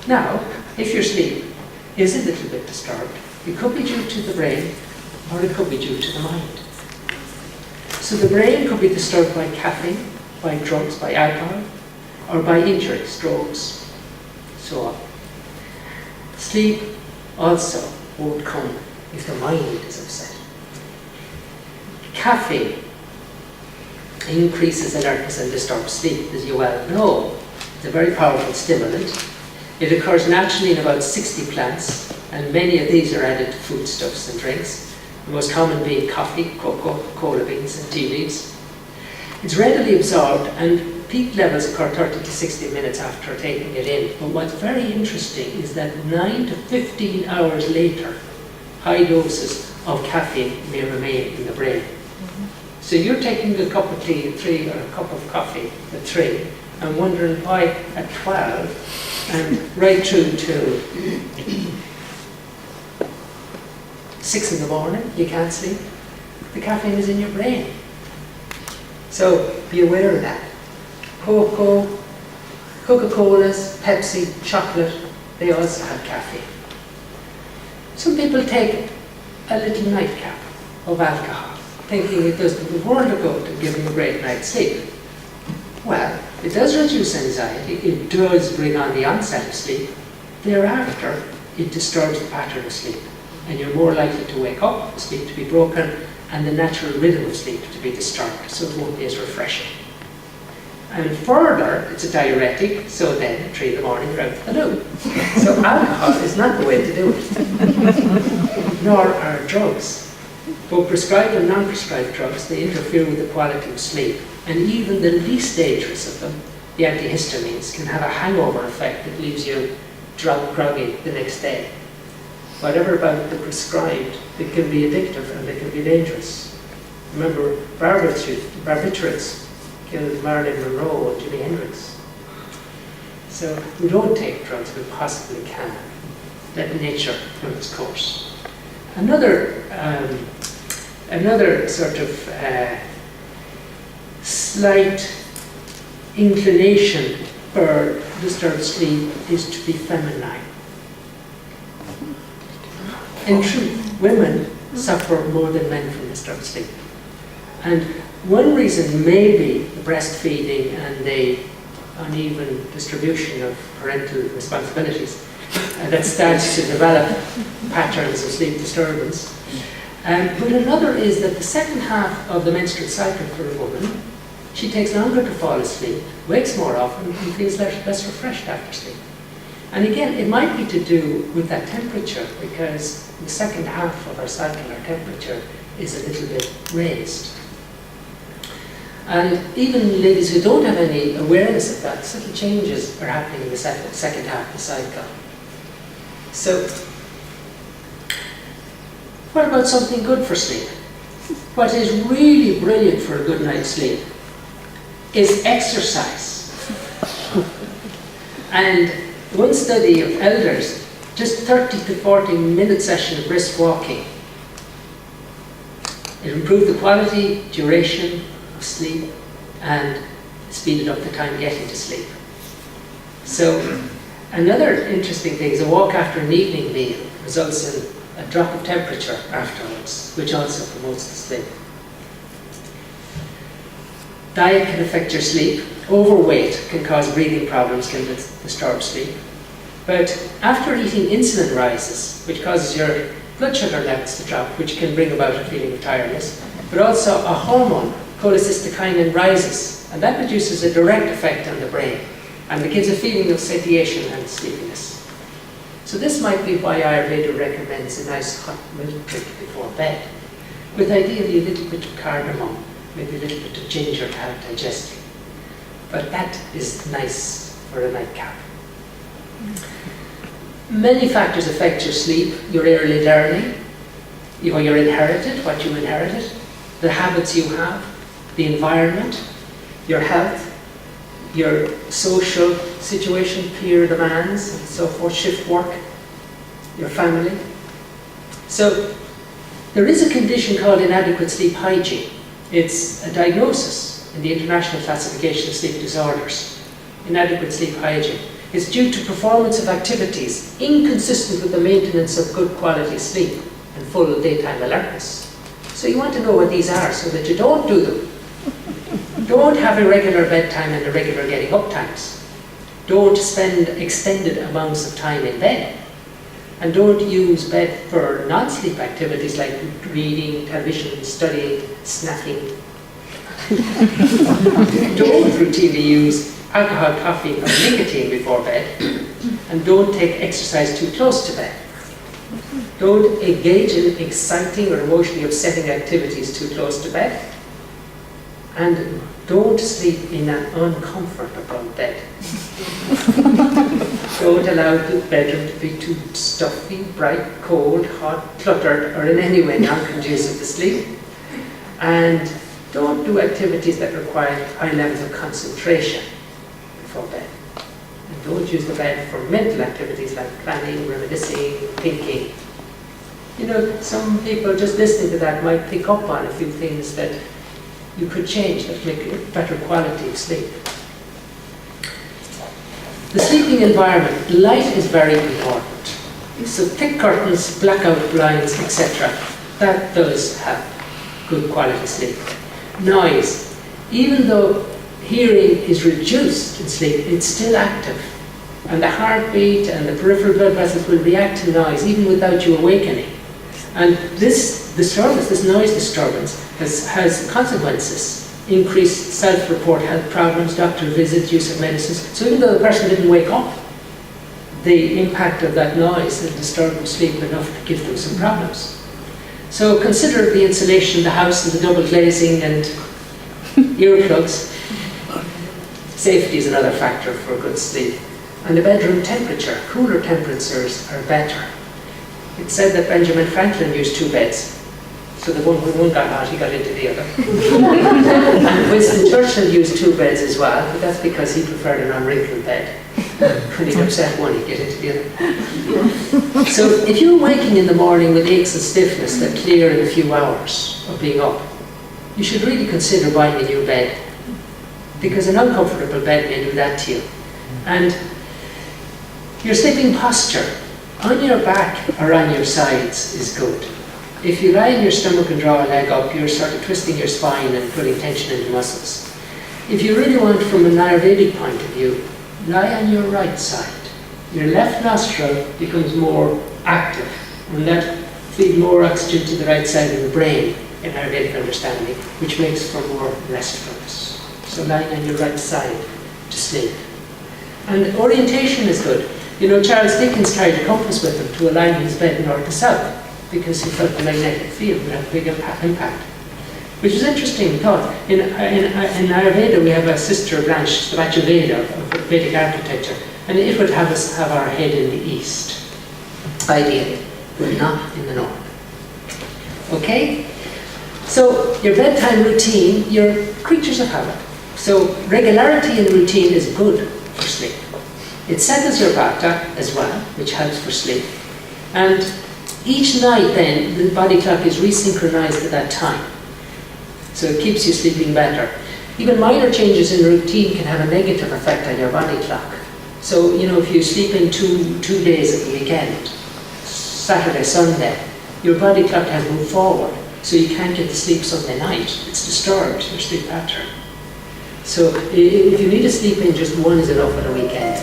Now, if your sleep is a little bit disturbed, it could be due to the brain or it could be due to the mind. So the brain could be disturbed by caffeine, by drugs, by alcohol, or by injury, strokes, so on. Sleep also won't come if the mind is upset. Caffeine increases alertness and disturbs sleep, as you well know. It's a very powerful stimulant. It occurs naturally in about 60 plants, and many of these are added to foodstuffs and drinks, the most common being coffee, cocoa, cola beans, and tea leaves. It's readily absorbed, and peak levels occur 30 to 60 minutes after taking it in. But what's very interesting is that 9 to 15 hours later, high doses of caffeine may remain in the brain. So you're taking a cup of tea at 3 or a cup of coffee at 3 and wondering why at 12 and right through to 6 in the morning you can't sleep. The caffeine is in your brain. So be aware of that. Cocoa, Coca-Colas, Pepsi, chocolate, they also have caffeine. Some people take a little nightcap of alcohol, thinking it does them the world of good and give them a great night's sleep. Well, it does reduce anxiety, it does bring on the onset of sleep. Thereafter, it disturbs the pattern of sleep, and you're more likely to wake up, sleep to be broken, and the natural rhythm of sleep to be disturbed, so it won't be as refreshing. And further, it's a diuretic, so then at 3 in the morning you're out of the loo. So alcohol is not the way to do it, nor are drugs. Both prescribed and non-prescribed drugs, they interfere with the quality of sleep. And even the least dangerous of them, the antihistamines, can have a hangover effect that leaves you groggy the next day. Whatever about the prescribed, they can be addictive and they can be dangerous. Remember, barbiturates killed Marilyn Monroe and Jimi Hendrix. So we don't take drugs we possibly can. Let nature run its course. Another sort of slight inclination for disturbed sleep is to be feminine. In truth, women suffer more than men from disturbed sleep. And one reason may be the breastfeeding and the uneven distribution of parental responsibilities that starts to develop patterns of sleep disturbance. But another is that the second half of the menstrual cycle for a woman, she takes longer to fall asleep, wakes more often, and feels less refreshed after sleep. And again, it might be to do with that temperature, because the second half of our cycle, our temperature is a little bit raised. And even ladies who don't have any awareness of that, subtle changes are happening in the second half of the cycle. So, what about something good for sleep? What is really brilliant for a good night's sleep is exercise. And one study of elders, just 30 to 40 minute session of brisk walking. It improved the quality, duration of sleep, and speeded up the time getting to sleep. So another interesting thing is a walk after an evening meal results in a drop of temperature afterwards, which also promotes the sleep. Diet can affect your sleep. Overweight can cause breathing problems, can disturb sleep. But after eating, insulin rises, which causes your blood sugar levels to drop, which can bring about a feeling of tiredness. But also a hormone, cholecystokinin, rises, and that produces a direct effect on the brain, and it gives a feeling of satiation and sleepiness. So this might be why Ayurveda recommends a nice hot milk drink before bed, with ideally a little bit of cardamom, maybe a little bit of ginger to help digesting. But that is nice for a nightcap. Many factors affect your sleep: your early learning, your inherited, what you inherited, the habits you have, the environment, your health, your social situation, peer demands, and so forth, shift work, your family. So there is a condition called inadequate sleep hygiene. It's a diagnosis in the International Classification of Sleep Disorders, inadequate sleep hygiene. It's due to performance of activities inconsistent with the maintenance of good quality sleep and full daytime alertness. So you want to know what these are so that you don't do them. Don't have irregular bedtime and irregular getting up times. Don't spend extended amounts of time in bed. And don't use bed for non-sleep activities like reading, television, studying, snacking. Don't routinely use alcohol, coffee, or nicotine before bed. And don't take exercise too close to bed. Don't engage in exciting or emotionally upsetting activities too close to bed. And don't sleep in an uncomfortable bed. Don't allow the bedroom to be too stuffy, bright, cold, hot, cluttered, or in any way non-conducive to sleep. And don't do activities that require high levels of concentration before bed. And don't use the bed for mental activities like planning, reminiscing, thinking. You know, some people just listening to that might pick up on a few things that you could change that make a better quality of sleep. The sleeping environment, light is very important. So thick curtains, blackout blinds, etc. That does have good quality sleep. Noise, even though hearing is reduced in sleep, it's still active. And the heartbeat and the peripheral blood vessels will react to noise even without you awakening. And this disturbance, this noise disturbance, has consequences. Increased self-report health problems, doctor visits, use of medicines. So even though the person didn't wake up, the impact of that noise had disturbed them sleep enough to give them some problems. So consider the insulation in the house and the double glazing and earplugs. Safety is another factor for good sleep. And the bedroom temperature, cooler temperatures are better. It's said that Benjamin Franklin used 2 beds. So the when one got hot, he got into the other. And Winston Churchill used 2 beds as well, but that's because he preferred an unwrinkled bed. When he'd upset one, he'd get into the other. So if you're waking in the morning with aches and stiffness that clear in a few hours of being up, you should really consider buying a new bed, because an uncomfortable bed may do that to you. And your sleeping posture, on your back or on your sides, is good. If you lie on your stomach and draw a leg up, you're sort of twisting your spine and putting tension into muscles. If you really want from an Ayurvedic point of view, lie on your right side. Your left nostril becomes more active, and that feeds more oxygen to the right side of the brain in Ayurvedic understanding, which makes for more restfulness. So lying on your right side to sleep. And orientation is good. You know, Charles Dickens carried a compass with him to align his bed north to south, because he felt the magnetic field would have a big impact. Which is interesting thought. In Ayurveda we have a sister branch, the Ayurveda of Vedic architecture, and it would have us have our head in the east, ideally, but not in the north. Okay? So your bedtime routine, you're creatures of habit. So regularity in routine is good for sleep. It settles your vata as well, which helps for sleep. And each night then, the body clock is resynchronized at that time. So it keeps you sleeping better. Even minor changes in routine can have a negative effect on your body clock. So, you know, if you sleep in two days at the weekend, Saturday, Sunday, your body clock has moved forward. So you can't get to sleep Sunday night. It's disturbed, your sleep pattern. So if you need to sleep in, just one is enough on a weekend.